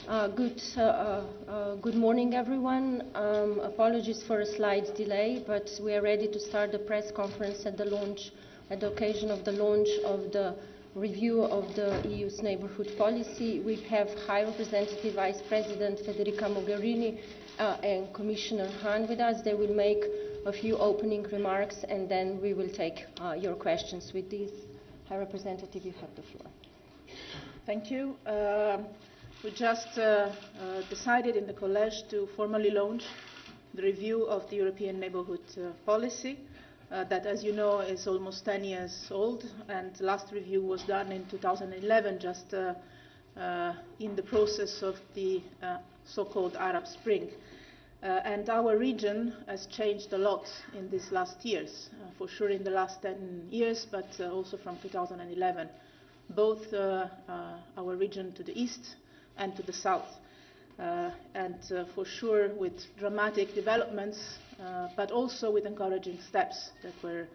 Good morning, everyone. Apologies for a slight delay, but we are ready to start the press conference at the occasion of the launch of the review of the EU's neighbourhood policy. We have High Representative Vice President Federica Mogherini and Commissioner HAHN with us. They will make a few opening remarks and then we will take your questions. With this, High Representative, you have the floor. Thank you. We just decided in the College to formally launch the review of the European neighbourhood policy that, as you know, is almost 10 years old, and the last review was done in 2011, just in the process of the so-called Arab Spring. And our region has changed a lot in these last years, for sure in the last 10 years, but also from 2011, both our region to the east and to the south, and for sure with dramatic developments, but also with encouraging steps that were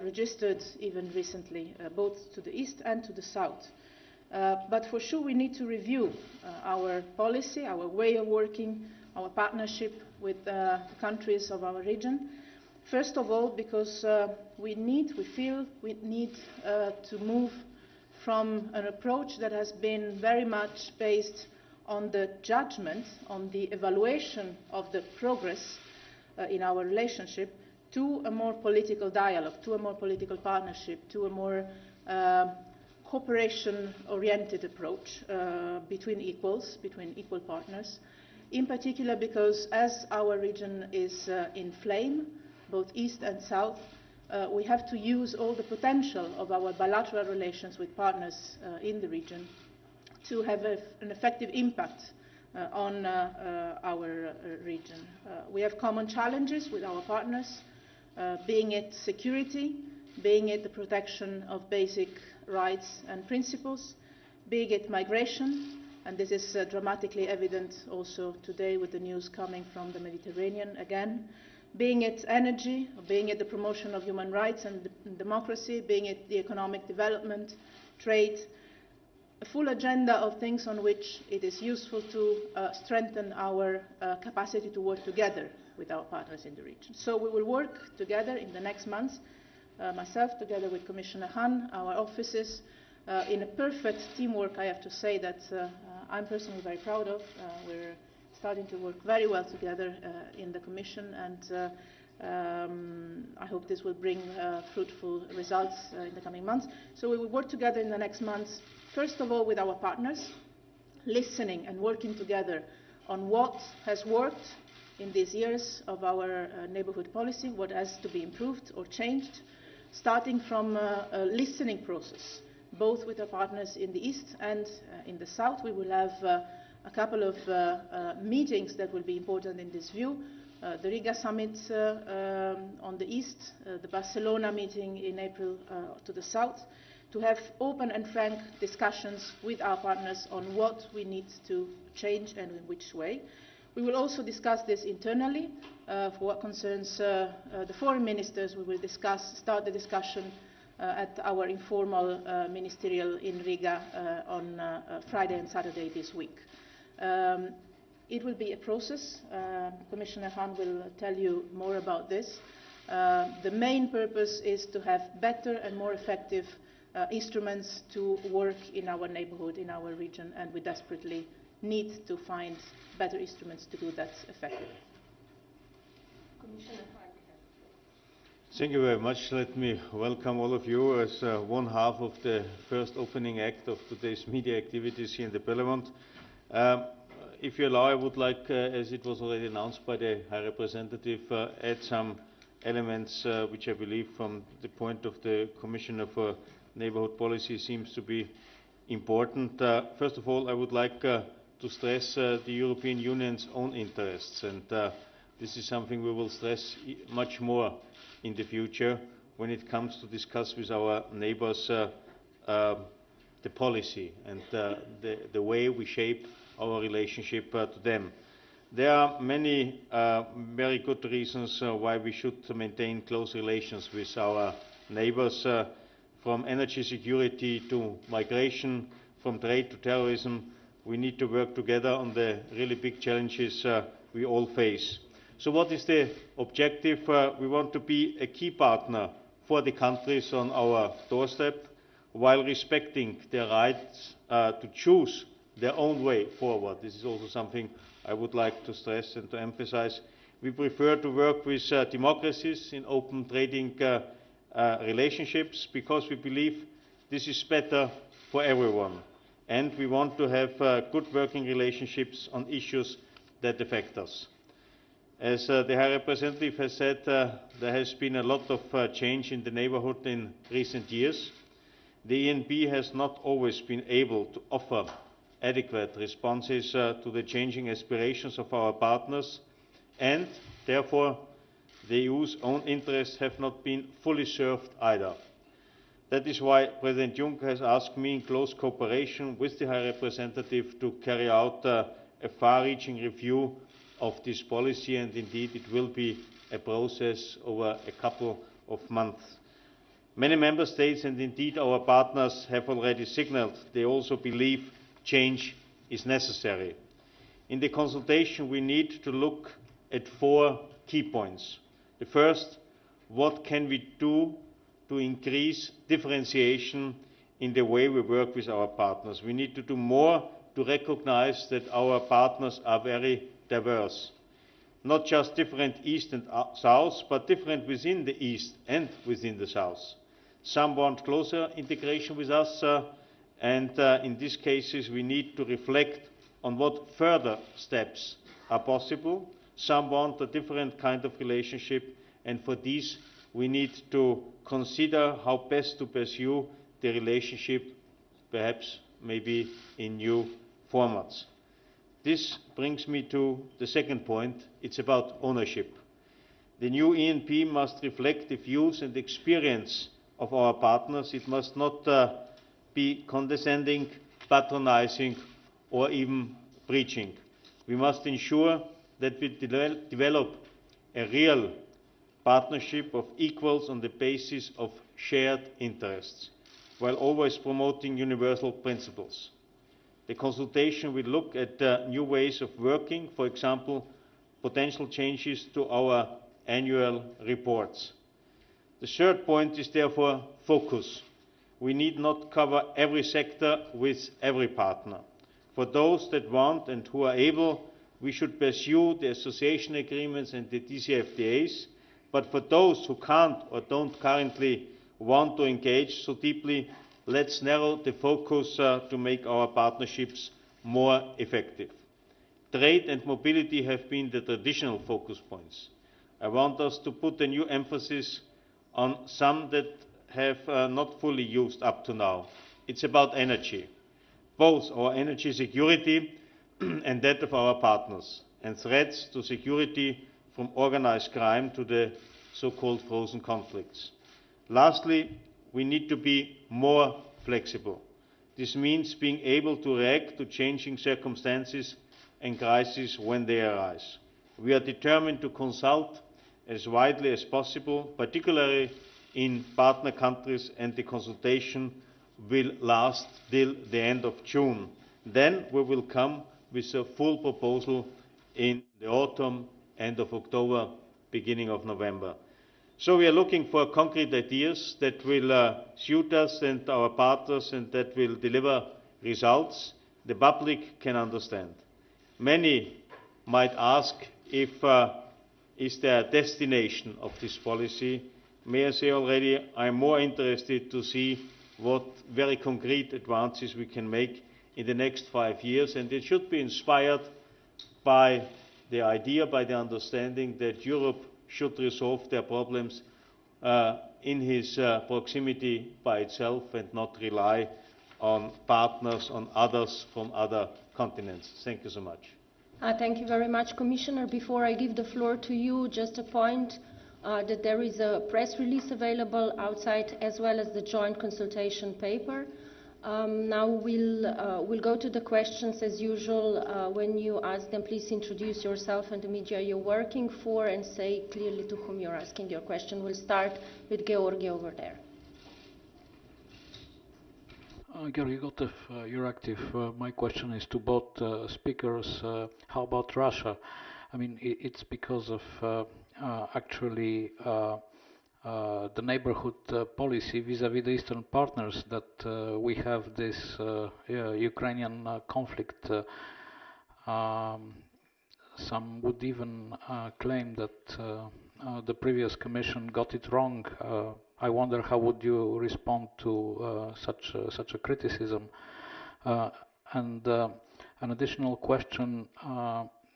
registered even recently, both to the east and to the south. But for sure we need to review our policy, our way of working, our partnership with the countries of our region. First of all, because we feel we need to move from an approach that has been very much based on the judgment, on the evaluation of the progress in our relationship, to a more political dialogue, to a more political partnership, to a more cooperation-oriented approach between equals, between equal partners. In particular because as our region is in flame, both east and south, we have to use all the potential of our bilateral relations with partners in the region to have an effective impact on our region. We have common challenges with our partners, being it security, being it the protection of basic rights and principles, being it migration, and this is dramatically evident also today with the news coming from the Mediterranean again, being it energy, being it the promotion of human rights and democracy, being it the economic development, trade, a full agenda of things on which it is useful to strengthen our capacity to work together with our partners in the region. So we will work together in the next months, myself together with Commissioner HAHN, our offices, in a perfect teamwork, I have to say, that I'm personally very proud of. We're starting to work very well together in the Commission, and I hope this will bring fruitful results in the coming months. So we will work together in the next months, first of all with our partners, listening and working together on what has worked in these years of our neighbourhood policy, what has to be improved or changed, starting from a listening process, both with our partners in the east and in the south. We will have a couple of meetings that will be important in this view. The Riga summit on the east, the Barcelona meeting in April to the south, to have open and frank discussions with our partners on what we need to change and in which way. We will also discuss this internally. For what concerns the foreign ministers, we will start the discussion at our informal ministerial in Riga on Friday and Saturday this week. It will be a process. Commissioner HAHN will tell you more about this. The main purpose is to have better and more effective instruments to work in our neighbourhood, in our region, and we desperately need to find better instruments to do that effectively. Commissioner HAHN. Thank you very much. Let me welcome all of you as one half of the first opening act of today's media activities here in the Parliament. If you allow, I would like, as it was already announced by the High Representative, add some elements which I believe from the point of the Commissioner for Neighbourhood Policy seems to be important. First of all, I would like to stress the European Union's own interests, and this is something we will stress much more in the future when it comes to discuss with our neighbours the policy and the way we shape our relationship to them. There are many very good reasons why we should maintain close relations with our neighbours, from energy security to migration, from trade to terrorism, we need to work together on the really big challenges we all face. So what is the objective? We want to be a key partner for the countries on our doorstep, while respecting their rights to choose their own way forward. This is also something I would like to stress and to emphasize. We prefer to work with democracies in open trading relationships, because we believe this is better for everyone. And we want to have good working relationships on issues that affect us. As the High Representative has said, there has been a lot of change in the neighbourhood in recent years. The ENP has not always been able to offer adequate responses to the changing aspirations of our partners, and therefore the EU's own interests have not been fully served either. That is why President Juncker has asked me, in close cooperation with the High Representative, to carry out a far-reaching review of this policy, and indeed it will be a process over a couple of months. Many member states and indeed our partners have already signalled they also believe change is necessary. In the consultation we need to look at 4 key points. The first, what can we do to increase differentiation in the way we work with our partners? We need to do more to recognise that our partners are very diverse. Not just different East and South, but different within the East and within the South. Some want closer integration with us, and in these cases we need to reflect on what further steps are possible. Some want a different kind of relationship, and for this we need to consider how best to pursue the relationship, perhaps maybe in new formats. This brings me to the second point. It's about ownership. The new ENP must reflect the views and experience of our partners. It must not be condescending, patronising, or even preaching. We must ensure that we develop a real partnership of equals on the basis of shared interests, while always promoting universal principles. The consultation will look at new ways of working, for example, potential changes to our annual reports. The third point is therefore focus. We need not cover every sector with every partner. For those that want and who are able, we should pursue the association agreements and the DCFTAs, but for those who can't or don't currently want to engage so deeply, let's narrow the focus to make our partnerships more effective. Trade and mobility have been the traditional focus points. I want us to put a new emphasis on some that have not fully used up to now. It's about energy, both our energy security and that of our partners, and threats to security from organised crime to the so-called frozen conflicts. Lastly, we need to be more flexible. This means being able to react to changing circumstances and crises when they arise. We are determined to consult as widely as possible, particularly in partner countries, and the consultation will last till the end of June. Then we will come with a full proposal in the autumn, end of October, beginning of November. So we are looking for concrete ideas that will suit us and our partners, and that will deliver results the public can understand. Many might ask if is there a destination of this policy. May I say already, I am more interested to see what very concrete advances we can make in the next 5 years, and it should be inspired by the idea, by the understanding that Europe should resolve their problems in its proximity by itself and not rely on partners, on others from other continents. Thank you so much. Thank you very much, Commissioner. Before I give the floor to you, just a point that there is a press release available outside, as well as the joint consultation paper. Now we'll go to the questions as usual. When you ask them, please introduce yourself and the media you're working for, and say clearly to whom you're asking your question. We'll start with Georgi over there. Gary, you're active. My question is to both speakers. How about Russia? I mean, it's because of actually the neighborhood policy vis-à-vis the Eastern partners that we have this Ukrainian conflict. Some would even claim that the previous commission got it wrong. I wonder how would you respond to such a criticism? And an additional question: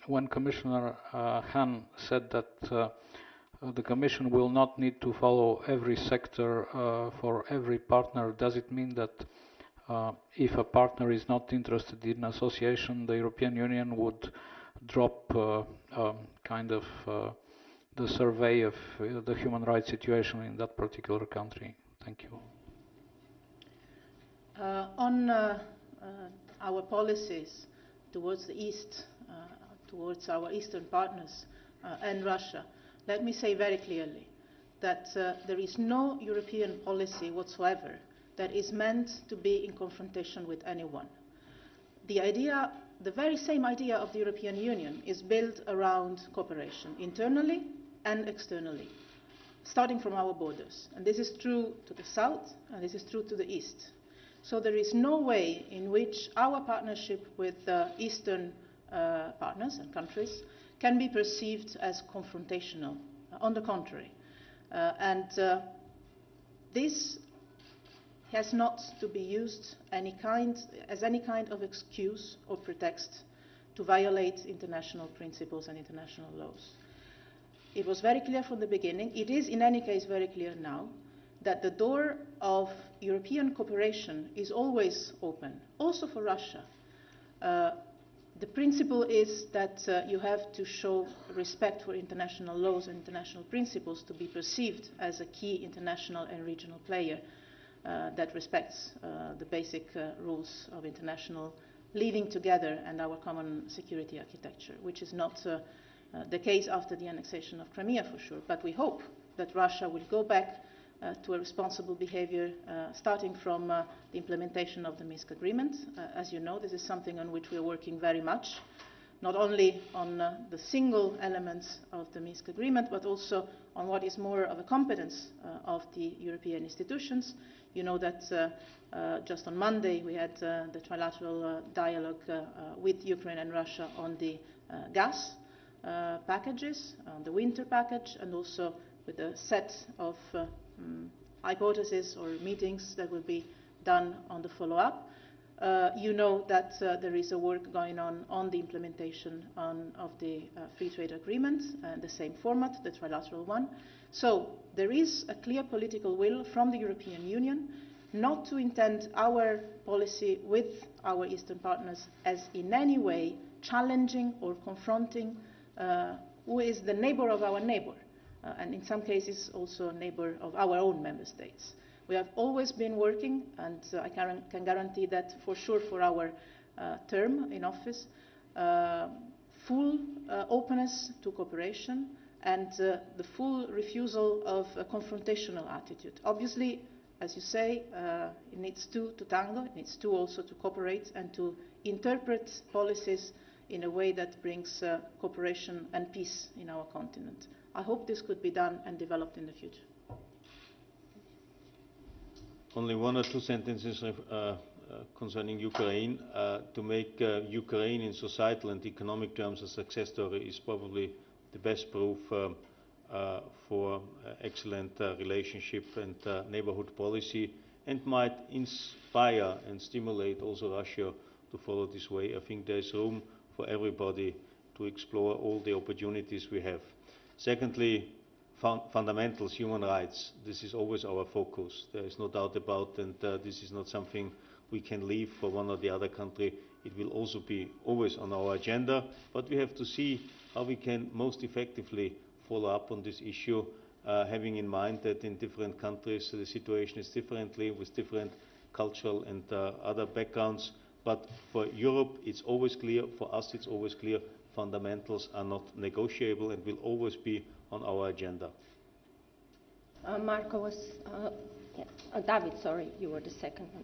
when Commissioner HAHN said that the Commission will not need to follow every sector for every partner, does it mean that if a partner is not interested in association, the European Union would drop kind of the survey of the human rights situation in that particular country? Thank you. On our policies towards the East, towards our Eastern partners and Russia, let me say very clearly that there is no European policy whatsoever that is meant to be in confrontation with anyone. The very same idea of the European Union is built around cooperation, internally and externally, starting from our borders. And this is true to the south, and this is true to the east. So there is no way in which our partnership with Eastern partners and countries can be perceived as confrontational. On the contrary. This has not to be used as any kind of excuse or pretext to violate international principles and international laws. It was very clear from the beginning, it is in any case very clear now, that the door of European cooperation is always open, also for Russia. The principle is that you have to show respect for international laws and international principles to be perceived as a key international and regional player that respects the basic rules of international living together and our common security architecture, which is not the case after the annexation of Crimea for sure. But we hope that Russia will go back to a responsible behavior, starting from the implementation of the Minsk agreement. As you know, this is something on which we are working very much, not only on the single elements of the Minsk agreement, but also on what is more of a competence of the European institutions. You know that just on Monday we had the trilateral dialogue with Ukraine and Russia on the gas packages, on the winter package, and also with a set of hypotheses or meetings that will be done on the follow-up. You know that there is a work going on the implementation of the free trade agreement, the same format, the trilateral one. So there is a clear political will from the European Union not to intend our policy with our Eastern partners as in any way challenging or confronting who is the neighbor of our neighbor. And in some cases also a neighbor of our own member states. We have always been working, and I can guarantee that for sure for our term in office, full openness to cooperation and the full refusal of a confrontational attitude. Obviously, as you say, it needs two to tango, it needs two also to cooperate and to interpret policies in a way that brings cooperation and peace in our continent. I hope this could be done and developed in the future. Only one or two sentences concerning Ukraine. To make Ukraine in societal and economic terms a success story is probably the best proof for excellent relationship and neighborhood policy, and might inspire and stimulate also Russia to follow this way. I think there is room for everybody to explore all the opportunities we have. Secondly, fundamentals, human rights. This is always our focus. There is no doubt about, and this is not something we can leave for one or the other country. It will also be always on our agenda, but we have to see how we can most effectively follow up on this issue, having in mind that in different countries the situation is differently, with different cultural and other backgrounds. But for Europe it's always clear, for us it's always clear, fundamentals are not negotiable and will always be on our agenda. Marco was, David, sorry, you were the second one.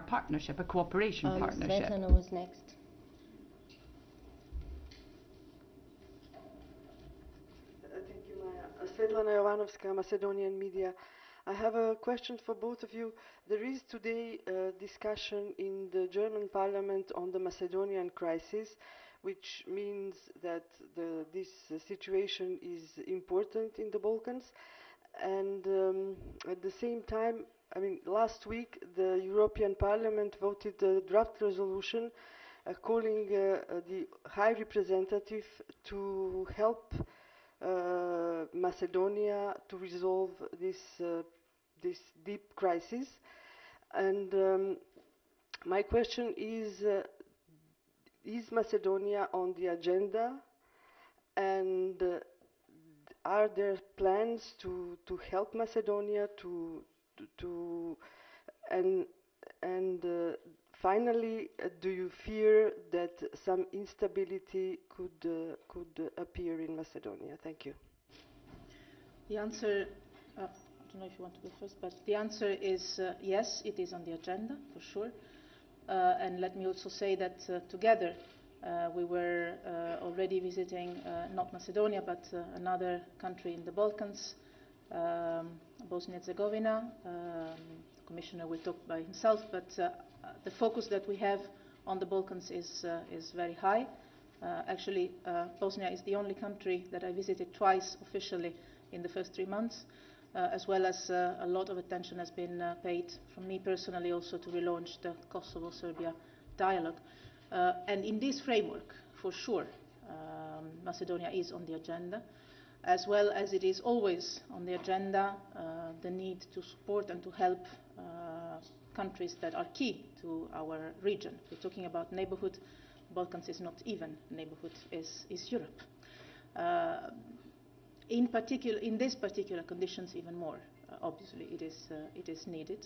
partnership, a cooperation partnership. Svetlana was next. Thank you, Maya. Svetlana Macedonian Media. I have a question for both of you. There is today a discussion in the German parliament on the Macedonian crisis, which means that this situation is important in the Balkans. And at the same time, I mean, last week the European Parliament voted a draft resolution calling the High Representative to help Macedonia to resolve this deep crisis. And my question is Macedonia on the agenda, and are there plans to help Macedonia and finally, do you fear that some instability could appear in Macedonia? Thank you. The answer, I don't know if you want to go first, but the answer is yes, it is on the agenda, for sure. And let me also say that together we were already visiting not Macedonia, but another country in the Balkans, Bosnia-Herzegovina. The Commissioner will talk by himself, but the focus that we have on the Balkans is very high. Actually, Bosnia is the only country that I visited twice officially in the first 3 months, as well as a lot of attention has been paid from me personally also to relaunch the Kosovo-Serbia dialogue. And in this framework, for sure, Macedonia is on the agenda, as well as it is always on the agenda the need to support and to help countries that are key to our region. We're talking about neighborhood. Balkans is not even neighborhood, is Europe. In these particular conditions, even more, obviously, it is needed.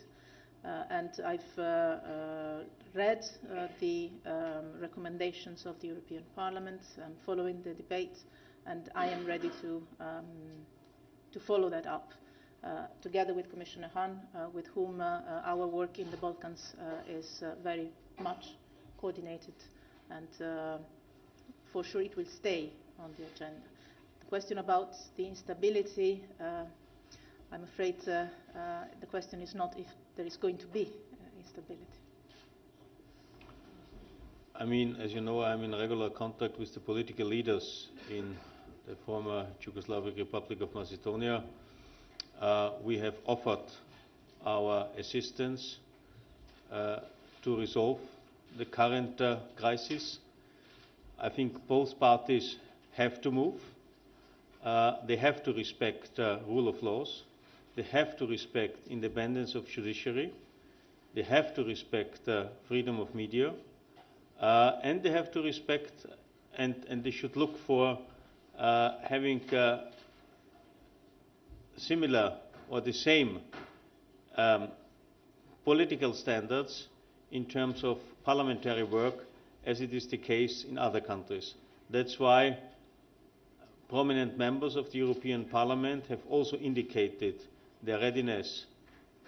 And I've read the recommendations of the European Parliament. I'm following the debate, and I am ready to follow that up, together with Commissioner HAHN, with whom our work in the Balkans is very much coordinated, and for sure it will stay on the agenda. The question about the instability, I'm afraid the question is not if there is going to be instability. I mean, as you know, I'm in regular contact with the political leaders in the former Yugoslavic Republic of Macedonia. We have offered our assistance to resolve the current crisis. I think both parties have to move. They have to respect rule of laws. They have to respect independence of judiciary. They have to respect freedom of media. And they have to respect and they should look for having similar or the same political standards in terms of parliamentary work as it is the case in other countries. That's why prominent members of the European Parliament have also indicated their readiness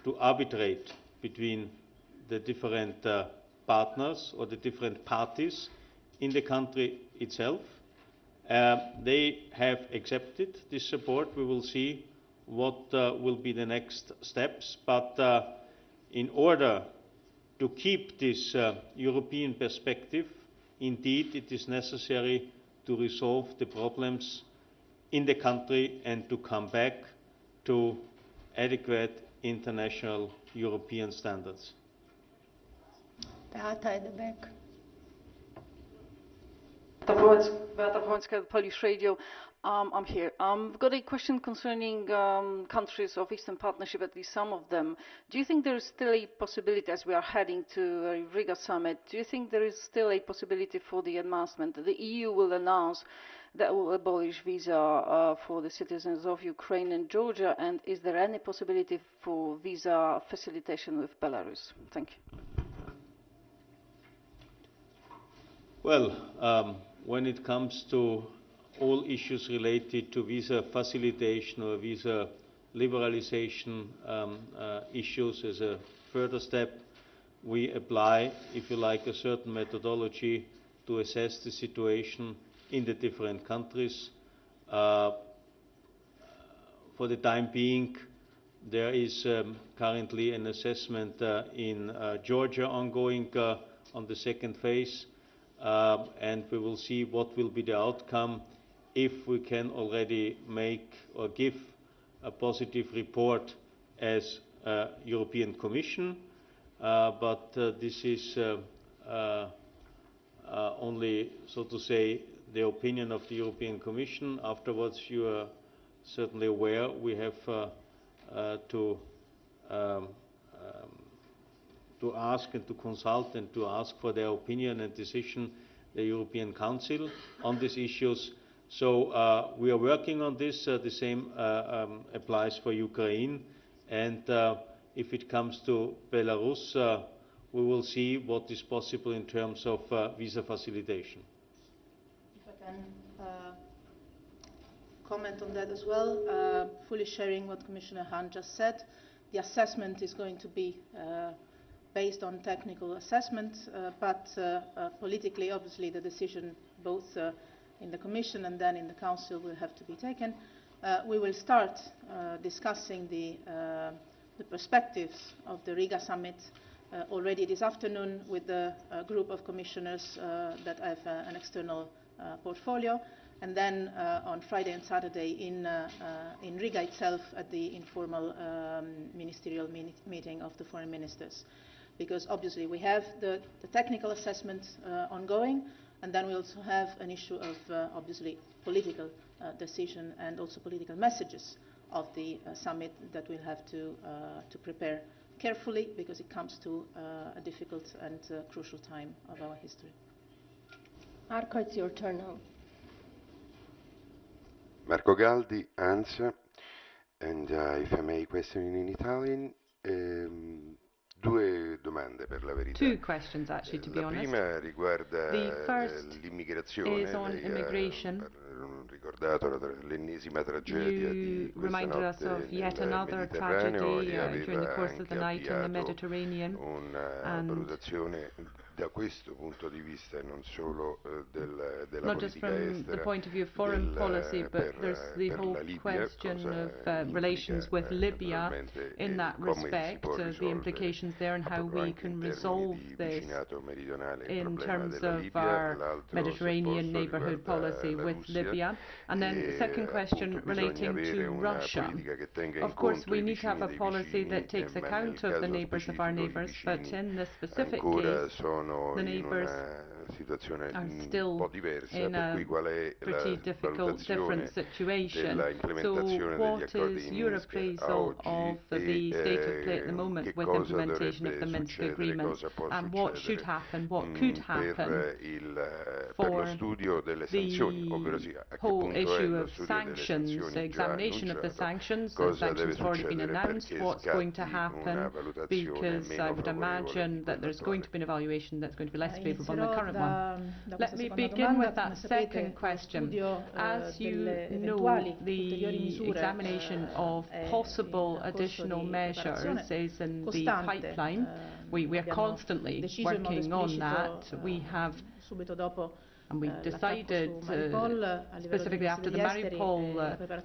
to arbitrate between the different partners or the different parties in the country itself. They have accepted this support. We will see what will be the next steps. But in order to keep this European perspective, indeed it is necessary to resolve the problems in the country and to come back to adequate international European standards. Beata at the back. Beata Wrońska, Polish Radio. I'm here. I've got a question concerning countries of Eastern Partnership, at least some of them. Do you think there is still a possibility, as we are heading to a Riga summit, do you think there is still a possibility for the advancement? The EU will announce that will abolish visa for the citizens of Ukraine and Georgia, and is there any possibility for visa facilitation with Belarus? Thank you. Well, when it comes to all issues related to visa facilitation or visa liberalization issues, as a further step, we apply, if you like, a certain methodology to assess the situation in the different countries. for the time being, there is currently an assessment in Georgia ongoing on the second phase, and we will see what will be the outcome if we can already make or give a positive report as European Commission. But this is only, so to say, the opinion of the European Commission. Afterwards, you are certainly aware we have to ask and to consult and to ask for their opinion and decision the European Council on these issues. So we are working on this. The same applies for Ukraine. And if it comes to Belarus, we will see what is possible in terms of visa facilitation. If I can comment on that as well, fully sharing what Commissioner Hahn just said. The assessment is going to be based on technical assessment, but politically, obviously, the decision both in the Commission and then in the Council will have to be taken. We will start discussing the perspectives of the Riga summit already this afternoon with the group of commissioners that have an external portfolio, and then on Friday and Saturday in Riga itself at the informal ministerial meeting of the foreign ministers. Because obviously we have the technical assessment ongoing, and then we also have an issue of obviously political decision and also political messages of the summit that we'll have to prepare carefully, because it comes to a difficult and crucial time of our history. Marco, it's your turn now. Marco Galdi, ANSA, and if I may question in Italian. Due domande per la verità. Two questions actually, to be honest. La prima riguarda l'immigrazione. Is on immigration. Ricordato l'ennesima tragedia di questa reminded us of yet another tragedy during the course of the night in the Mediterranean. Una valutazione da questo punto di vista e non solo della not just politica from estera, the point of view of foreign policy, but there's the whole question of relations with Libya in that respect, the implications there and how we can resolve this in terms of our Mediterranean neighbourhood policy with Libya. And then the second question relating to Russia. Of course, we need to have a policy that takes account of the neighbours of our neighbours, but in this specific case, the neighbours are still in a pretty difficult, different situation. So what is your appraisal of the state of play at the moment with implementation of the Minsk agreement, and what should happen, what could happen for the whole issue of sanctions, the examination of the sanctions? The sanctions have already been announced. What's going to happen? Because I would imagine that there's going to be an evaluation that's going to be less favourable than the current one. Let me begin with that second question. As you know, the examination of possible additional measures is in the pipeline. We are constantly working on that. We have and we decided, specifically after the Mariupol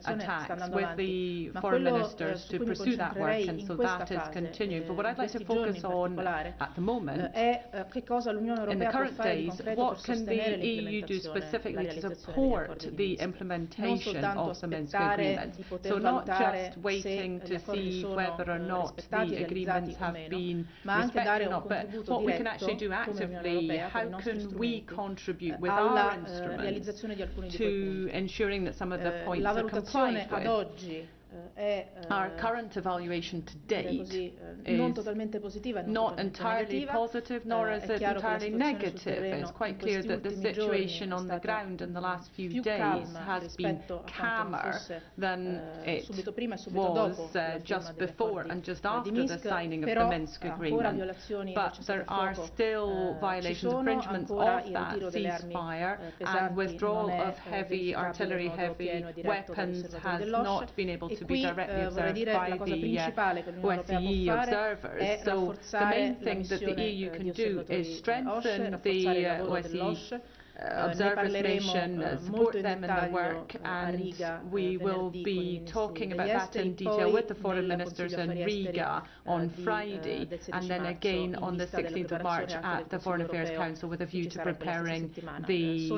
attacks, with the foreign ministers to pursue that work, and so that is continuing. But what I'd like to focus on at the moment, in the current days, what can the EU do specifically to support the implementation of the Minsk agreement? So not just waiting to see whether or not the agreements have been respected or not, but what we can actually do actively. How can we contribute with our instruments to ensuring that some of the points are complied with? Our current evaluation to date is not entirely positive, nor is it entirely negative. It's quite clear that the situation on the ground in the last few days has been calmer than it was just before and just after the signing of the Minsk agreement. But there are still violations, infringements of that ceasefire, and withdrawal of heavy artillery, heavy weapons has not been able to be directly observed by the OSCE observers. So the main thing that the EU can do is strengthen the OSCE observers mission, support them in their work, and we will be talking about that in detail with the foreign ministers in Riga on Friday, and then again on the 16th of March at the Foreign Affairs Council with a view to preparing the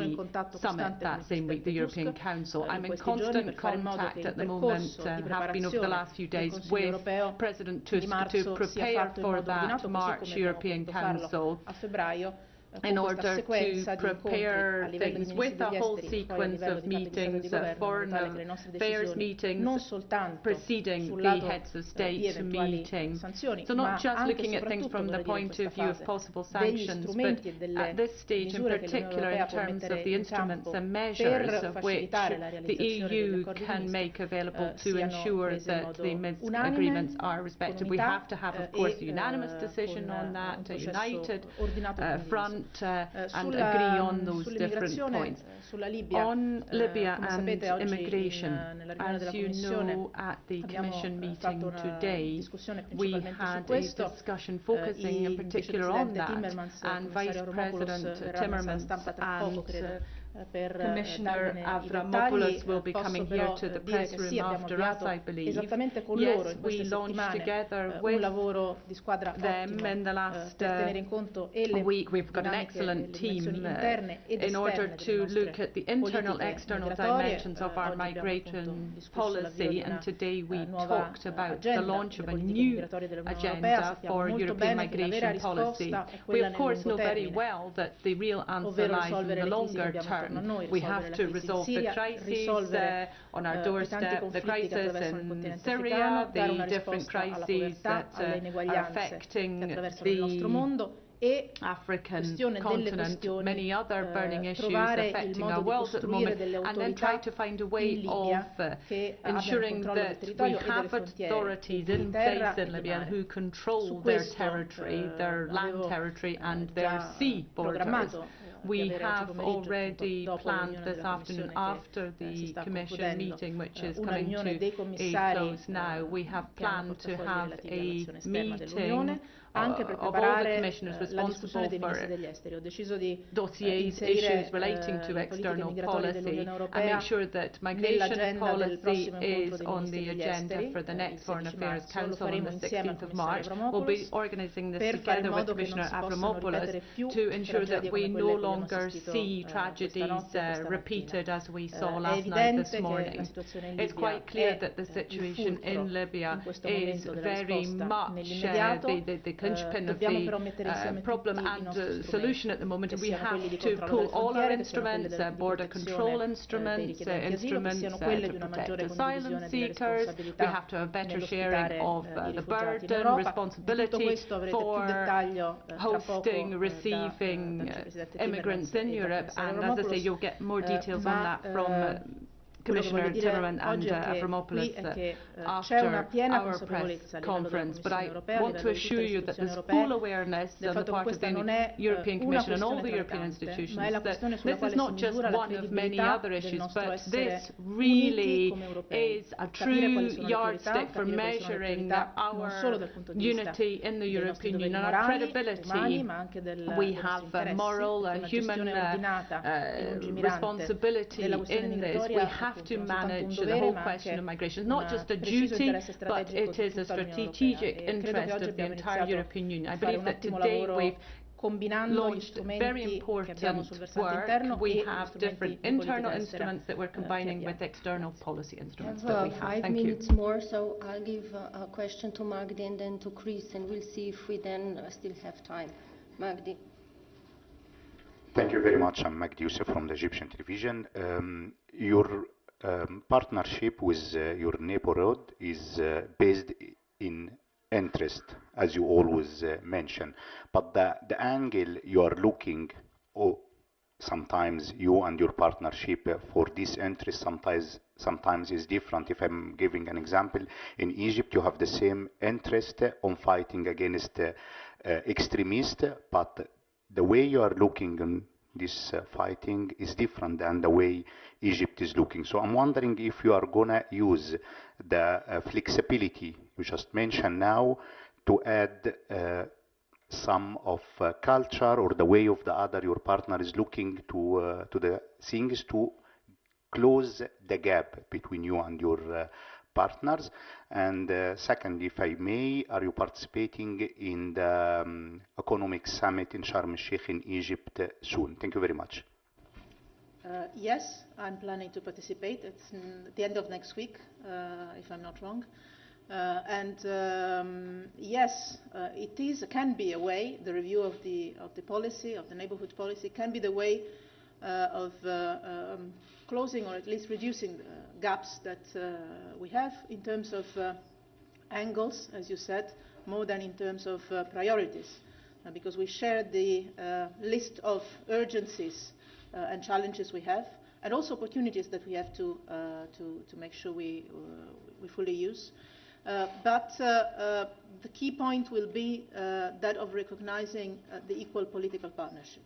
summit that same week, the European Council. I'm in constant contact at the moment, have been over the last few days, with President Tusk to prepare for that March European Council in order to prepare things with a whole sequence of meetings, foreign affairs meetings preceding the heads of state meeting. So not just looking at things from the point of view of possible sanctions, but at this stage in particular in terms of the instruments and measures of which the EU can make available to ensure that the Minsk agreements are respected. We have to have, of course, a unanimous decision on that, a united front, and agree on those different points. On Libya and immigration, as you know, at the Commission meeting today, we had a discussion focusing in particular on that, and Vice President Timmermans and Commissioner Avramopoulos will be coming here to the press room after us, I believe. Yes, we launched together with them in the last week. We've got an excellent team in order to look at the internal, external dimensions of our migration policy, and today we talked about the launch of a new agenda for European migration policy. We of course know very well that the real answer lies in the longer term. We have to resolve the crises on our doorstep, the crisis in Syria, the different crises that are affecting the African continent, many other burning issues affecting our world at the moment, and then try to find a way of ensuring that we have authorities in place in Libya who control their territory, their land territory and their sea borders. We have already planned this afternoon, after the Commission meeting, which is coming to a close now, we have planned to have a meeting of all the commissioners responsible for dossiers, issues relating to external policy, and make sure that migration policy is on the agenda for the next Foreign Affairs Council on the 16th of March. We'll be organising this together with Commissioner Avramopoulos to ensure that we no longer see tragedies repeated as we saw last night this morning. It's quite clear that the situation in Libya is very much the linchpin of the problem and solution at the moment. We have to pull all our instruments, border control instruments, instruments to protect asylum seekers. We have to have better sharing of the burden, responsibility for hosting, receiving immigrants in Europe. And as I say, you'll get more details on that from Commissioner Timmermans and Avramopoulos after our press conference. But I want to assure you that there's full awareness on the part of the European Commission and all the European institutions that this is not just one of many other issues, but this really is a true yardstick for measuring our unity in the European Union and our credibility. We have a moral, human responsibility in this. We have to manage the whole question of migration. It's not just a duty, but it is a strategic interest of the entire European Union. I believe that today we've launched very important work. We have different internal instruments that we're combining with external policy instruments that we have. 5 minutes more, so I'll give a question to Magdi and then to Chris, and we'll see if we then still have time. Magdi. Thank you very much. I'm Magdi Youssef from the Egyptian television. Your partnership with your neighborhood is based in interest, as you always mention, but the angle you are looking, or sometimes you and your partnership for this interest sometimes is different. If I'm giving an example, in Egypt you have the same interest on fighting against extremists, but the way you are looking on this fighting is different than the way Egypt is looking. So I'm wondering if you are going to use the flexibility you just mentioned now to add some of culture or the way of the other your partner is looking to the things to close the gap between you and your partners? And second, if I may, are you participating in the economic summit in Sharm el-Sheikh in Egypt soon? Thank you very much. Yes, I'm planning to participate. It's the end of next week, if I'm not wrong. Yes, it can be a way. The review of the policy, of the neighborhood policy, can be the way of closing or at least reducing gaps that we have in terms of angles, as you said, more than in terms of priorities, because we share the list of urgencies and challenges we have, and also opportunities that we have to make sure we fully use. But the key point will be that of recognizing the equal political partnership.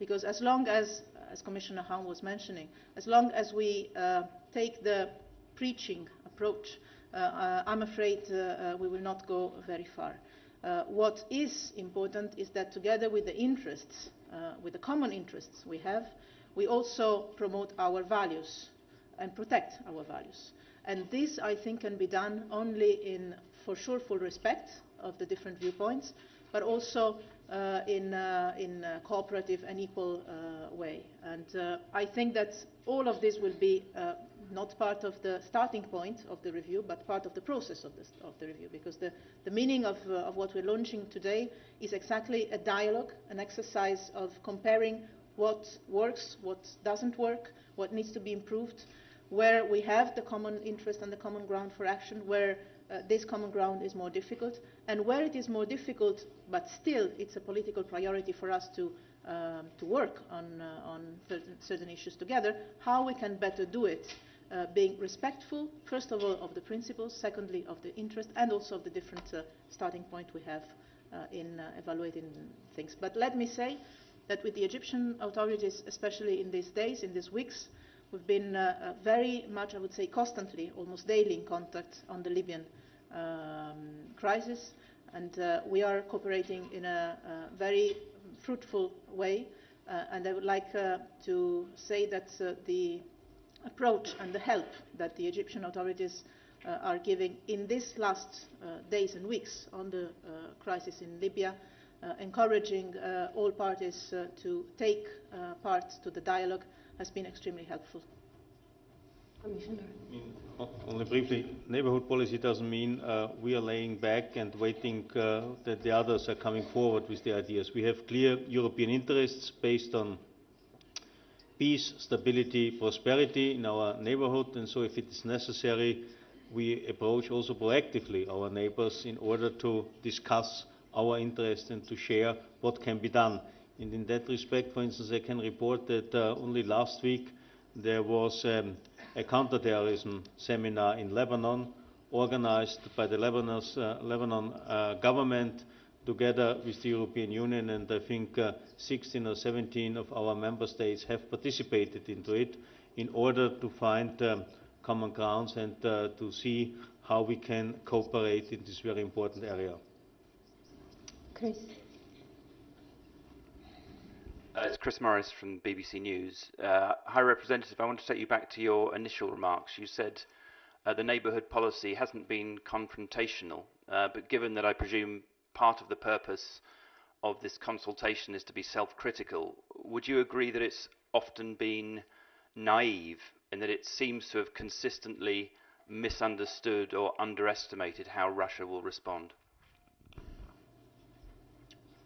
Because as long as Commissioner Hahn was mentioning, as long as we take the preaching approach, I'm afraid we will not go very far. What is important is that together with the interests, with the common interests we have, we also promote our values and protect our values. And this, I think, can be done only in, for sure, full respect of the different viewpoints, but also in a cooperative and equal way. And I think that all of this will be not part of the starting point of the review, but part of the process of the review, because the meaning of what we're launching today is exactly a dialogue, an exercise of comparing what works, what doesn't work, what needs to be improved, where we have the common interest and the common ground for action, where this common ground is more difficult, and where it is more difficult, but still it's a political priority for us to work on certain issues together, how we can better do it, being respectful, first of all, of the principles, secondly, of the interest, and also of the different starting point we have in evaluating things. But let me say that with the Egyptian authorities, especially in these days, in these weeks, we've been very much, I would say, constantly, almost daily in contact on the Libyan crisis, and we are cooperating in a very fruitful way. And I would like to say that the approach and the help that the Egyptian authorities are giving in these last days and weeks on the crisis in Libya, encouraging all parties to take part to the dialogue, has been extremely helpful. Commissioner. Only briefly, neighborhood policy doesn't mean we are laying back and waiting that the others are coming forward with the ideas. We have clear European interests based on peace, stability, prosperity in our neighborhood, and so if it is necessary, we approach also proactively our neighbors in order to discuss our interests and to share what can be done. And in that respect, for instance, I can report that only last week there was a counterterrorism seminar in Lebanon organized by the Lebanon government together with the European Union, and I think 16 or 17 of our member states have participated into it in order to find common grounds and to see how we can cooperate in this very important area. Chris. It's Chris Morris from BBC News. High Representative, I want to take you back to your initial remarks. You said the neighbourhood policy hasn't been confrontational, but given that I presume part of the purpose of this consultation is to be self-critical, would you agree that it's often been naive and that it seems to have consistently misunderstood or underestimated how Russia will respond?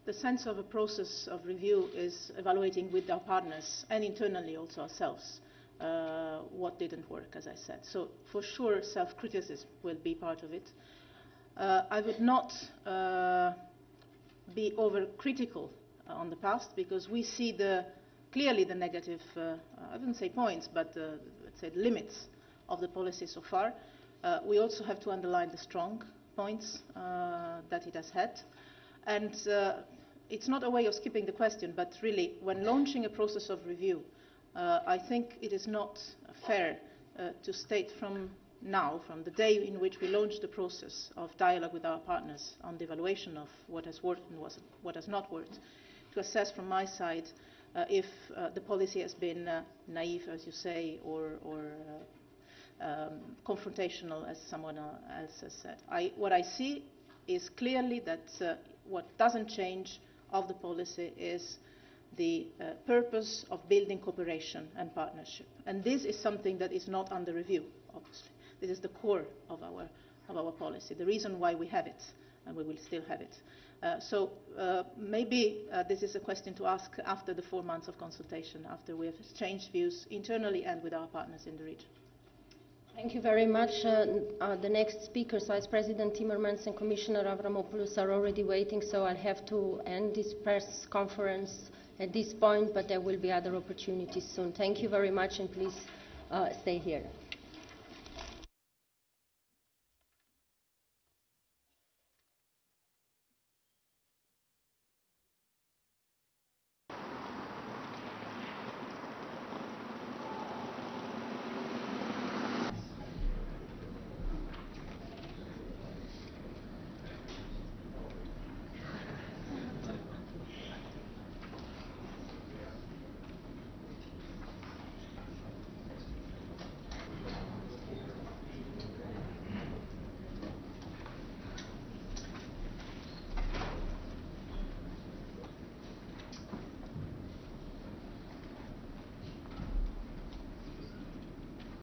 The sense of a process of review is evaluating with our partners and internally also ourselves what didn't work, as I said. So for sure self-criticism will be part of it. I would not be overcritical on the past, because we see clearly the negative, I wouldn't say points, but let's say the limits of the policy so far. We also have to underline the strong points that it has had. And it's not a way of skipping the question, but really, when launching a process of review, I think it is not fair to state from now, from the day in which we launched the process of dialogue with our partners on the evaluation of what has worked and what has not worked, to assess from my side if the policy has been naive, as you say, or confrontational, as someone else has said. What I see is clearly that what doesn't change of the policy is the purpose of building cooperation and partnership. And this is something that is not under review, obviously. This is the core of our policy, the reason why we have it, and we will still have it. So maybe this is a question to ask after the 4 months of consultation, after we have exchanged views internally and with our partners in the region. Thank you very much. The next speakers, Vice President Timmermans and Commissioner Avramopoulos, are already waiting, so I'll have to end this press conference at this point, but there will be other opportunities soon. Thank you very much, and please stay here.